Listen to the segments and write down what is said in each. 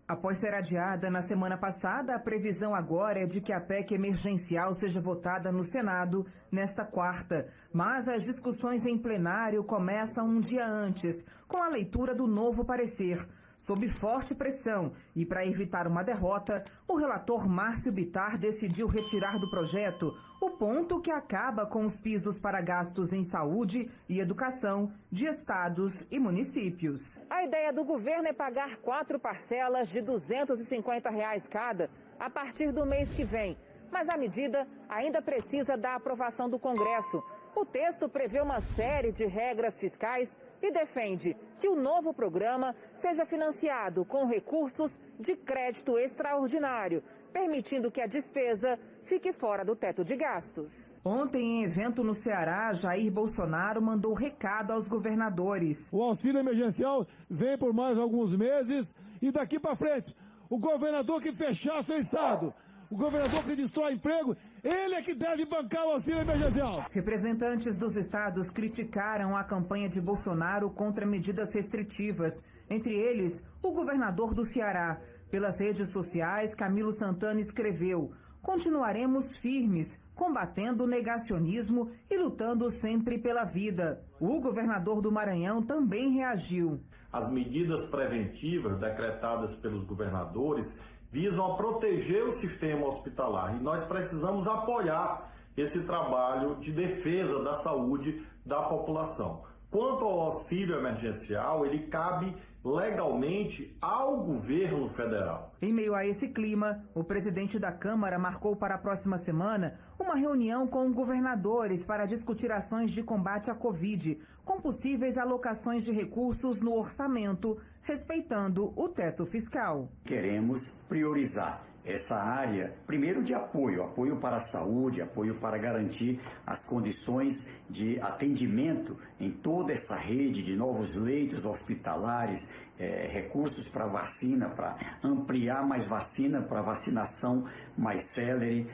Após ser adiada na semana passada, a previsão agora é de que a PEC emergencial seja votada no Senado nesta quarta. Mas as discussões em plenário começam um dia antes, com a leitura do novo parecer. Sob forte pressão e para evitar uma derrota, o relator Márcio Bittar decidiu retirar do projeto o ponto que acaba com os pisos para gastos em saúde e educação de estados e municípios. A ideia do governo é pagar 4 parcelas de R$ 250 cada a partir do mês que vem. Mas a medida ainda precisa da aprovação do Congresso. O texto prevê uma série de regras fiscais e defende que o novo programa seja financiado com recursos de crédito extraordinário, permitindo que a despesa fique fora do teto de gastos. Ontem, em evento no Ceará, Jair Bolsonaro mandou recado aos governadores. O auxílio emergencial vem por mais alguns meses e daqui para frente, o governador que fechar seu estado, o governador que destrói emprego, ele é que deve bancar o auxílio emergencial. Representantes dos estados criticaram a campanha de Bolsonaro contra medidas restritivas. Entre eles, o governador do Ceará. Pelas redes sociais, Camilo Santana escreveu: continuaremos firmes, combatendo o negacionismo e lutando sempre pela vida. O governador do Maranhão também reagiu. As medidas preventivas decretadas pelos governadores visam a proteger o sistema hospitalar e nós precisamos apoiar esse trabalho de defesa da saúde da população. Quanto ao auxílio emergencial, ele cabe legalmente ao governo federal. Em meio a esse clima, o presidente da Câmara marcou para a próxima semana uma reunião com governadores para discutir ações de combate à Covid, com possíveis alocações de recursos no orçamento, respeitando o teto fiscal. Queremos priorizar essa área, primeiro de apoio para a saúde, apoio para garantir as condições de atendimento em toda essa rede de novos leitos hospitalares, recursos para vacina, para ampliar mais vacina, para vacinação mais célere.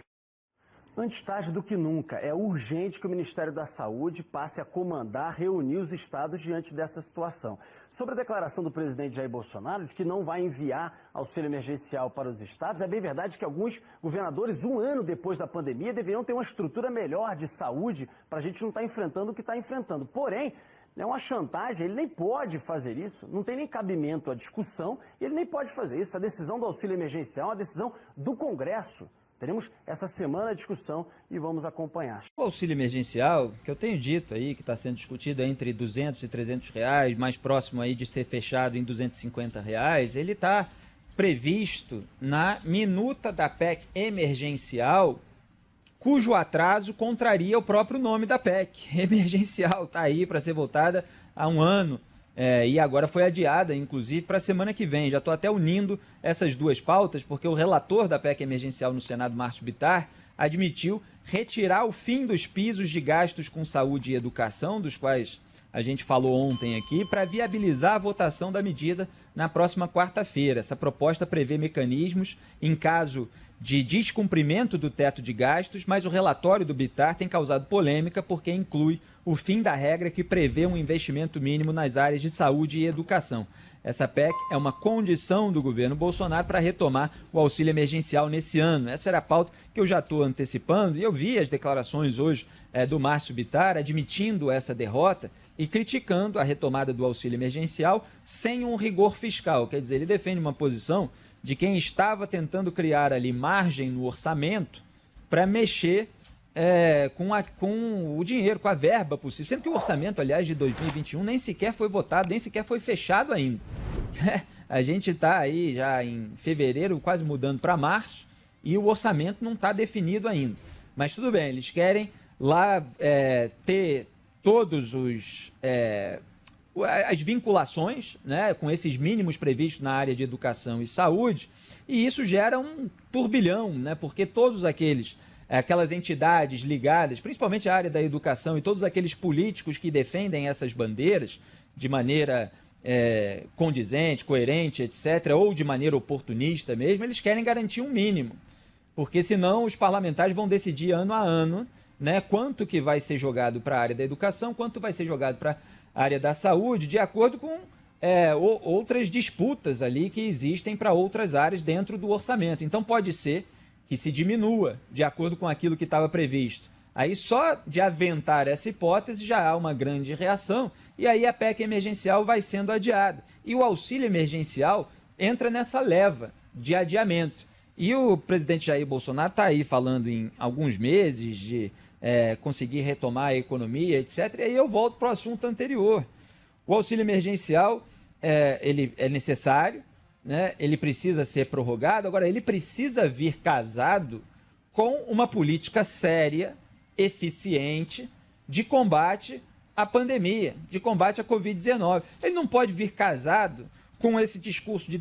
Antes tarde do que nunca, é urgente que o Ministério da Saúde passe a comandar, reunir os estados diante dessa situação. Sobre a declaração do presidente Jair Bolsonaro de que não vai enviar auxílio emergencial para os estados, é bem verdade que alguns governadores, um ano depois da pandemia, deveriam ter uma estrutura melhor de saúde para a gente não estar enfrentando o que está enfrentando. Porém, é uma chantagem, ele nem pode fazer isso, não tem nem cabimento à discussão, e ele nem pode fazer isso. A decisão do auxílio emergencial é uma decisão do Congresso. Teremos essa semana a discussão e vamos acompanhar. O auxílio emergencial, que eu tenho dito aí, que está sendo discutido entre R$200 e R$300, mais próximo aí de ser fechado em R$250, ele está previsto na minuta da PEC emergencial, cujo atraso contraria o próprio nome da PEC. Emergencial, está aí para ser votada há um ano. E agora foi adiada, inclusive, para a semana que vem. Já estou até unindo essas duas pautas, porque o relator da PEC emergencial no Senado, Márcio Bittar, admitiu retirar o fim dos pisos de gastos com saúde e educação, dos quais a gente falou ontem aqui, para viabilizar a votação da medida na próxima quarta-feira. Essa proposta prevê mecanismos em caso de descumprimento do teto de gastos, mas o relatório do Bittar tem causado polêmica porque inclui o fim da regra que prevê um investimento mínimo nas áreas de saúde e educação. Essa PEC é uma condição do governo Bolsonaro para retomar o auxílio emergencial nesse ano. Essa era a pauta que eu já estou antecipando e eu vi as declarações hoje do Márcio Bittar admitindo essa derrota e criticando a retomada do auxílio emergencial sem um rigor fiscal. Quer dizer, ele defende uma posição de quem estava tentando criar ali margem no orçamento para mexer com o dinheiro, com a verba possível. Sendo que o orçamento, aliás, de 2021 nem sequer foi votado, nem sequer foi fechado ainda. A gente está aí já em fevereiro, quase mudando para março, e o orçamento não está definido ainda. Mas tudo bem, eles querem lá ter todos as vinculações, né, com esses mínimos previstos na área de educação e saúde, e isso gera um turbilhão, né, porque todos aquelas entidades ligadas, principalmente à área da educação, e todos aqueles políticos que defendem essas bandeiras de maneira condizente, coerente, etc., ou de maneira oportunista mesmo, eles querem garantir um mínimo, porque senão os parlamentares vão decidir ano a ano, né, quanto que vai ser jogado para a área da educação, quanto vai ser jogado para a área da saúde, de acordo com outras disputas ali que existem para outras áreas dentro do orçamento. Então pode ser que se diminua de acordo com aquilo que estava previsto. Aí só de aventar essa hipótese já há uma grande reação e aí a PEC emergencial vai sendo adiada. E o auxílio emergencial entra nessa leva de adiamento. E o presidente Jair Bolsonaro está aí falando em alguns meses de conseguir retomar a economia, etc. E aí eu volto para o assunto anterior. O auxílio emergencial ele é necessário, né? Ele precisa ser prorrogado, agora ele precisa vir casado com uma política séria, eficiente, de combate à pandemia, de combate à Covid-19. Ele não pode vir casado com esse discurso de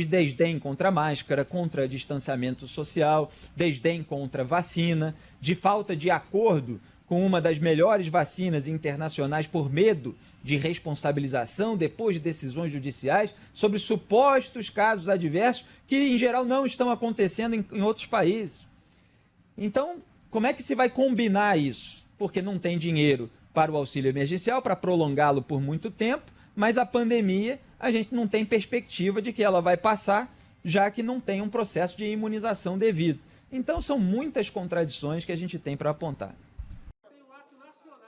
desdém contra a máscara, contra distanciamento social, desdém contra a vacina, de falta de acordo com uma das melhores vacinas internacionais por medo de responsabilização depois de decisões judiciais sobre supostos casos adversos que, em geral, não estão acontecendo em outros países. Então, como é que se vai combinar isso? Porque não tem dinheiro para o auxílio emergencial, para prolongá-lo por muito tempo, mas a pandemia, a gente não tem perspectiva de que ela vai passar, já que não tem um processo de imunização devido. Então, são muitas contradições que a gente tem para apontar.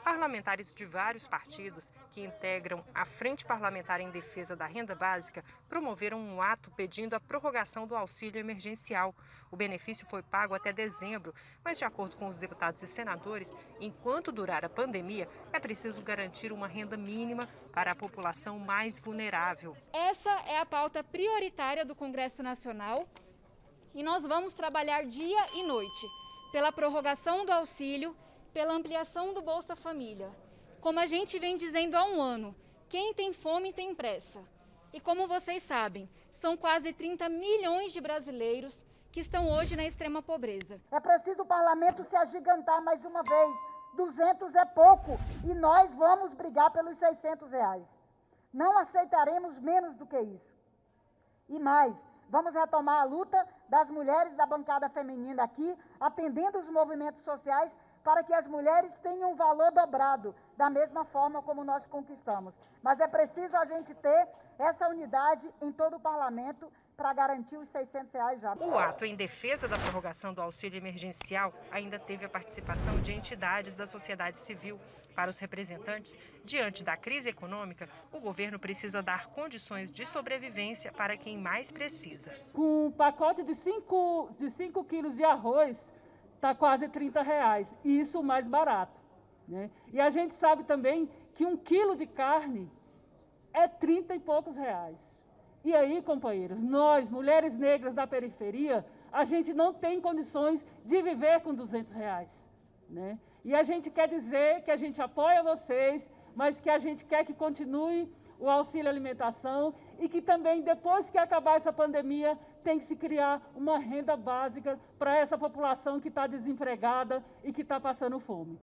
Parlamentares de vários partidos que integram a Frente Parlamentar em Defesa da Renda Básica promoveram um ato pedindo a prorrogação do auxílio emergencial. O benefício foi pago até dezembro, mas de acordo com os deputados e senadores, enquanto durar a pandemia, é preciso garantir uma renda mínima para a população mais vulnerável. Essa é a pauta prioritária do Congresso Nacional e nós vamos trabalhar dia e noite pela prorrogação do auxílio, pela ampliação do Bolsa Família. Como a gente vem dizendo há um ano, quem tem fome tem pressa. E como vocês sabem, são quase 30 milhões de brasileiros que estão hoje na extrema pobreza. É preciso o parlamento se agigantar mais uma vez. 200 é pouco e nós vamos brigar pelos R$600. Não aceitaremos menos do que isso. E mais, vamos retomar a luta das mulheres da bancada feminina aqui, atendendo os movimentos sociais, para que as mulheres tenham valor dobrado, da mesma forma como nós conquistamos. Mas é preciso a gente ter essa unidade em todo o parlamento para garantir os R$600 já. O ato em defesa da prorrogação do auxílio emergencial ainda teve a participação de entidades da sociedade civil. Para os representantes, diante da crise econômica, o governo precisa dar condições de sobrevivência para quem mais precisa. Com um pacote de 5 quilos de arroz, está quase R$30, e isso mais barato, né? E a gente sabe também que 1 quilo de carne é 30 e poucos reais. E aí, companheiros, nós, mulheres negras da periferia, a gente não tem condições de viver com R$200, né? E a gente quer dizer que a gente apoia vocês, mas que a gente quer que continue o auxílio alimentação e que também, depois que acabar essa pandemia, tem que se criar uma renda básica para essa população que está desempregada e que está passando fome.